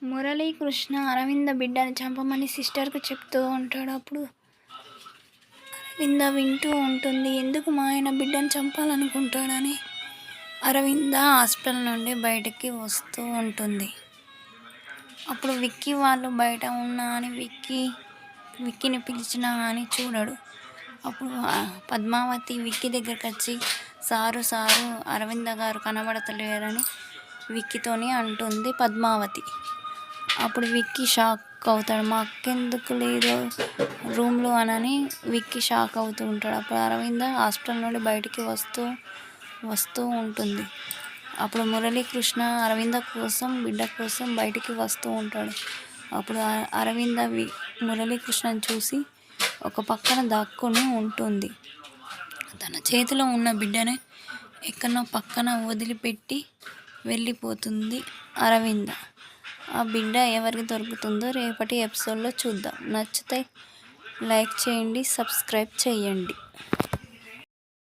మురళీకృష్ణ అరవింద బిడ్డని చంపమని సిస్టర్కు చెప్తూ ఉంటాడు. అప్పుడు అరవింద వింటూ ఉంటుంది. ఎందుకు మా ఆయన బిడ్డని చంపాలనుకుంటాడని. అరవింద హాస్పిటల్ నుండి బయటికి వస్తూ ఉంటుంది. అప్పుడు విక్కీ వాళ్ళు బయట ఉన్నా అని విక్కీని పిలిచినా అని చూడడు. అప్పుడు పద్మావతి విక్కీ దగ్గరికి వచ్చి సారు అరవింద గారు కనబడతలేరని విక్కీతోని అంటుంది పద్మావతి. అప్పుడు విక్కీ షాక్ అవుతాడు. మా అక్కెందుకు లేదు రూమ్లో అనని విక్కీ షాక్ అవుతూ ఉంటాడు. అప్పుడు అరవింద హాస్పిటల్ నుండి బయటికి వస్తూ ఉంటుంది. అప్పుడు మురళీకృష్ణ అరవింద కోసం బిడ్డ కోసం బయటికి వస్తూ ఉంటాడు. అప్పుడు అరవింద మురళీకృష్ణని చూసి ఒక పక్కన దాక్కుని ఉంటుంది. తన చేతిలో ఉన్న బిడ్డని ఎక్కడో పక్కన వదిలిపెట్టి వెళ్ళిపోతుంది అరవింద. ఆ బిడ్డ ఎవరికి దొరుకుతుందో రేపటి ఎపిసోడ్లో చూద్దాం. నచ్చితే లైక్ చేయండి, సబ్స్క్రైబ్ చేయండి.